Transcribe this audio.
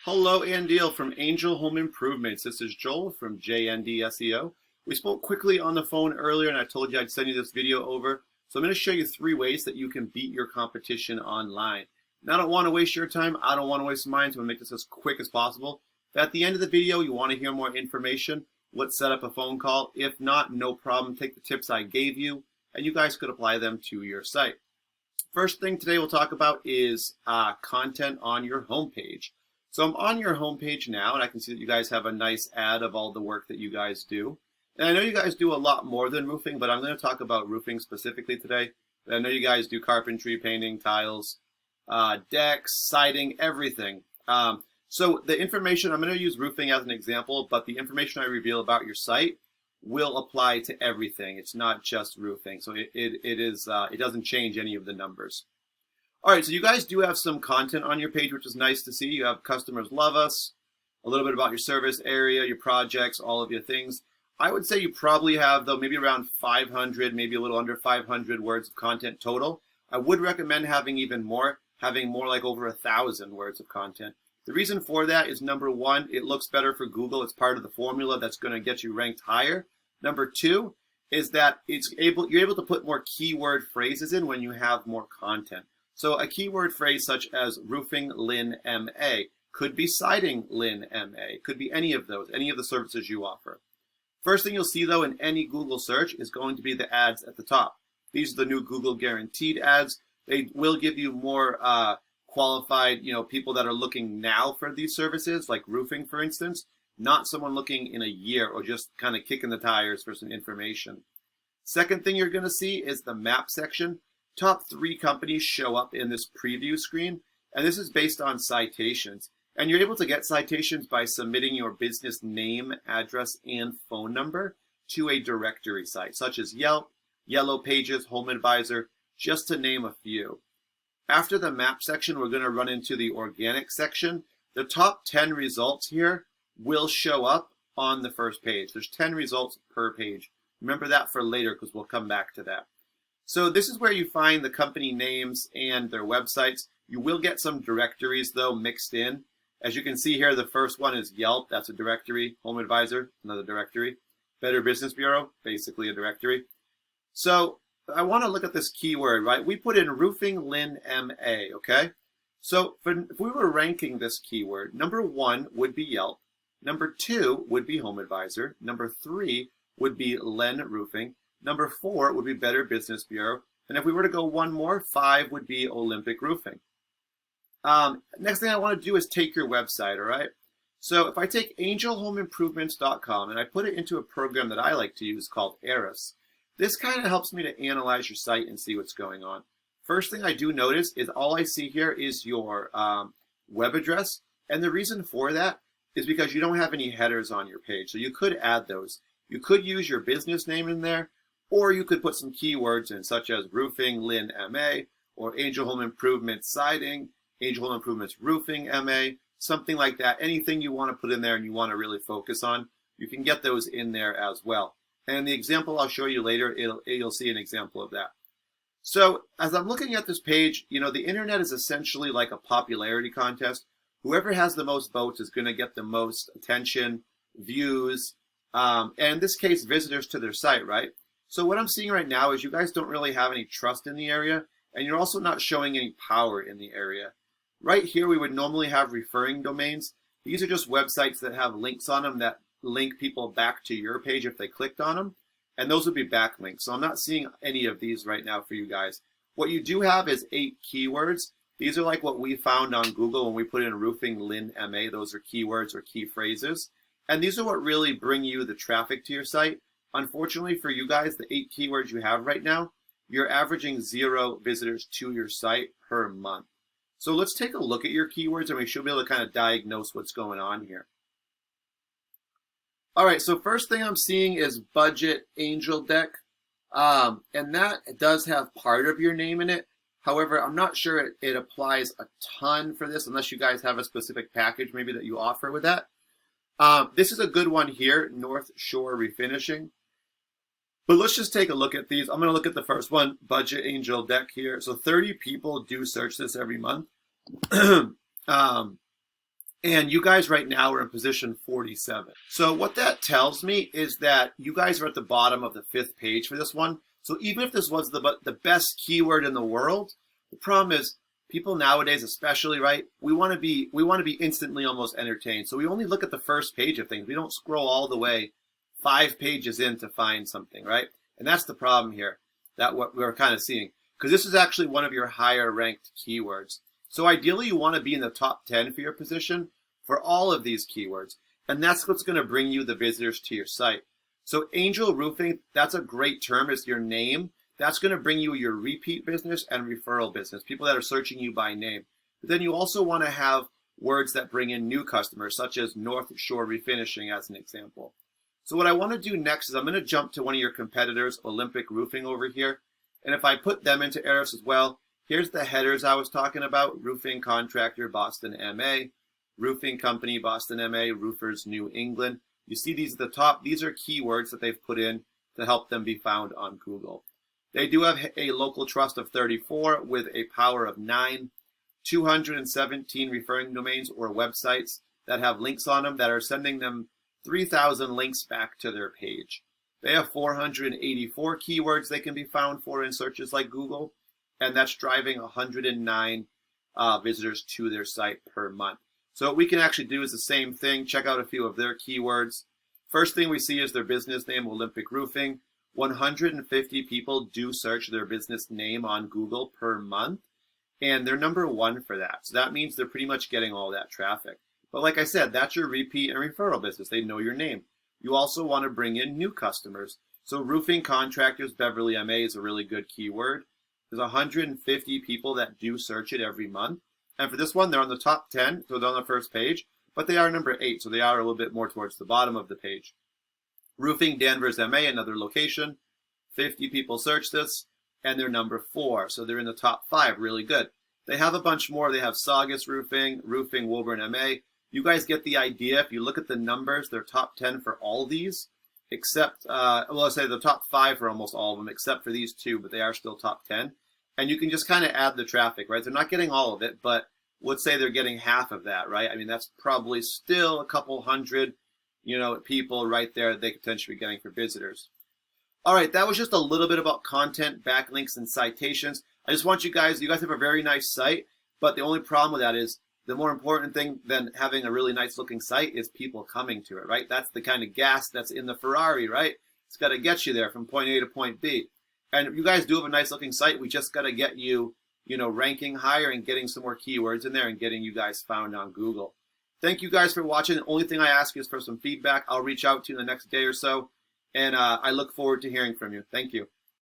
Hello, Andiel from Angel Home Improvements. This is Joel from JND SEO. We spoke quickly on the phone earlier and I told you I'd send you this video over. So I'm going to show you 3 ways that you can beat your competition online. And I don't want to waste your time. I don't want to waste mine, so I'm going to make this as quick as possible. If at the end of the video you want to hear more information, let's set up a phone call. If not, no problem. Take the tips I gave you and you guys could apply them to your site. First thing today we'll talk about is content on your homepage. So I'm on your homepage now, and I can see that you guys have a nice ad of all the work that you guys do. And I know you guys do a lot more than roofing, but I'm going to talk about roofing specifically today. I know you guys do carpentry, painting, tiles, decks, siding, everything. So the information, I'm going to use roofing as an example, but the information I reveal about your site will apply to everything. It's not just roofing, so it doesn't change any of the numbers. All right, so you guys do have some content on your page, which is nice to see. You have customers love us, a little bit about your service area, your projects, all of your things. I would say you probably have, though, maybe around 500, maybe a little under 500 words of content total. I would recommend having even more, having more like over 1,000 words of content. The reason for that is, number one, it looks better for Google. It's part of the formula that's going to get you ranked higher. Number two is that you're able to put more keyword phrases in when you have more content. So a keyword phrase such as roofing Lynn MA could be siding Lynn MA, could be any of those, any of the services you offer. First thing you'll see though in any Google search is going to be the ads at the top. These are the new Google guaranteed ads. They will give you more qualified, people that are looking now for these services, like roofing, for instance, not someone looking in a year or just kind of kicking the tires for some information. Second thing you're going to see is the map section. Top 3 companies show up in this preview screen, and this is based on citations. And you're able to get citations by submitting your business name, address, and phone number to a directory site, such as Yelp, Yellow Pages, Home Advisor, just to name a few. After the map section, we're going to run into the organic section. The top 10 results here will show up on the first page. There's 10 results per page. Remember that for later because we'll come back to that. So this is where you find the company names and their websites. You will get some directories, though, mixed in. As you can see here, the first one is Yelp. That's a directory. Home Advisor, another directory. Better Business Bureau, basically a directory. So I want to look at this keyword, right? We put in roofing Lynn MA, okay? So if we were ranking this keyword, number 1 would be Yelp. Number 2 would be Home Advisor. Number 3 would be Lynn Roofing. Number 4 would be Better Business Bureau. And if we were to go one more, 5 would be Olympic Roofing. Next thing I want to do is take your website, all right? So if I take angelhomeimprovements.com and I put it into a program that I like to use called Eris, this kind of helps me to analyze your site and see what's going on. First thing I do notice is all I see here is your web address. And the reason for that is because you don't have any headers on your page. So you could add those. You could use your business name in there, or you could put some keywords in, such as roofing Lynn MA, or Angel Home Improvements siding, Angel Home Improvements roofing MA, something like that. Anything you want to put in there and you want to really focus on, you can get those in there as well. And the example I'll show you later, you'll see an example of that. So as I'm looking at this page, the internet is essentially like a popularity contest. Whoever has the most votes is going to get the most attention, views, and in this case, visitors to their site, right? So what I'm seeing right now is you guys don't really have any trust in the area, and you're also not showing any power in the area. Right here, we would normally have referring domains. These are just websites that have links on them that link people back to your page if they clicked on them, and those would be backlinks. So I'm not seeing any of these right now for you guys. What you do have is 8 keywords. These are like what we found on Google when we put in roofing Lynn MA. Those are keywords or key phrases. And these are what really bring you the traffic to your site. Unfortunately for you guys, the 8 keywords you have right now, you're averaging 0 visitors to your site per month. So let's take a look at your keywords and we should be able to kind of diagnose what's going on here. All right, so first thing I'm seeing is budget angel deck. And that does have part of your name in it. However, I'm not sure it applies a ton for this unless you guys have a specific package maybe that you offer with that. This is a good one here, North Shore Refinishing. But let's just take a look at these. I'm going to look at the first one, Budget Angel Deck here. So 30 people do search this every month. And you guys right now are in position 47. So what that tells me is that you guys are at the bottom of the 5th page for this one. So even if this was the best keyword in the world, the problem is people nowadays, especially, right, we want to be instantly almost entertained. So we only look at the first page of things. We don't scroll all the way 5 pages in to find something, right? And that's the problem here, that what we're kind of seeing, because this is actually one of your higher ranked keywords. So ideally you want to be in the top 10 for your position for all of these keywords. And that's what's going to bring you the visitors to your site. So Angel Roofing, that's a great term. It's your name. That's going to bring you your repeat business and referral business, people that are searching you by name. But then you also want to have words that bring in new customers, such as North Shore Refinishing as an example. So what I want to do next is I'm going to jump to one of your competitors, Olympic Roofing over here. And if I put them into Ahrefs as well, here's the headers I was talking about: roofing contractor, Boston, MA, roofing company, Boston, MA, roofers, New England. You see these at the top. These are keywords that they've put in to help them be found on Google. They do have a local trust of 34 with a power of 9, 217 referring domains or websites that have links on them that are sending them 3,000 links back to their page. They have 484 keywords they can be found for in searches like Google, and that's driving 109 visitors to their site per month. So what we can actually do is the same thing. Check out a few of their keywords. First thing we see is their business name, Olympic Roofing. 150 people do search their business name on Google per month, and they're number 1 for that. So that means they're pretty much getting all that traffic. But like I said, that's your repeat and referral business. They know your name. You also want to bring in new customers. So roofing contractors, Beverly MA is a really good keyword. There's 150 people that do search it every month. And for this one, they're on the top 10, so they're on the first page, but they are number 8, so they are a little bit more towards the bottom of the page. Roofing Danvers MA, another location. 50 people search this, and they're number 4, so they're in the top 5, really good. They have a bunch more. They have Saugus Roofing, Roofing Woburn MA. You guys get the idea. If you look at the numbers, they're top 10 for all these, except, well, I'll say the top 5 for almost all of them, except for these 2, but they are still top 10. And you can just kind of add the traffic, right? They're not getting all of it, but let's say they're getting half of that, right? I mean, that's probably still a couple hundred, people right there that they could potentially be getting for visitors. All right, that was just a little bit about content, backlinks, and citations. I just want you guys have a very nice site, but the only problem with that is the more important thing than having a really nice looking site is people coming to it, right? That's the kind of gas that's in the Ferrari, right? It's got to get you there from point A to point B. And if you guys do have a nice looking site, we just got to get you, ranking higher and getting some more keywords in there and getting you guys found on Google. Thank you guys for watching. The only thing I ask is for some feedback. I'll reach out to you in the next day or so. And I look forward to hearing from you. Thank you.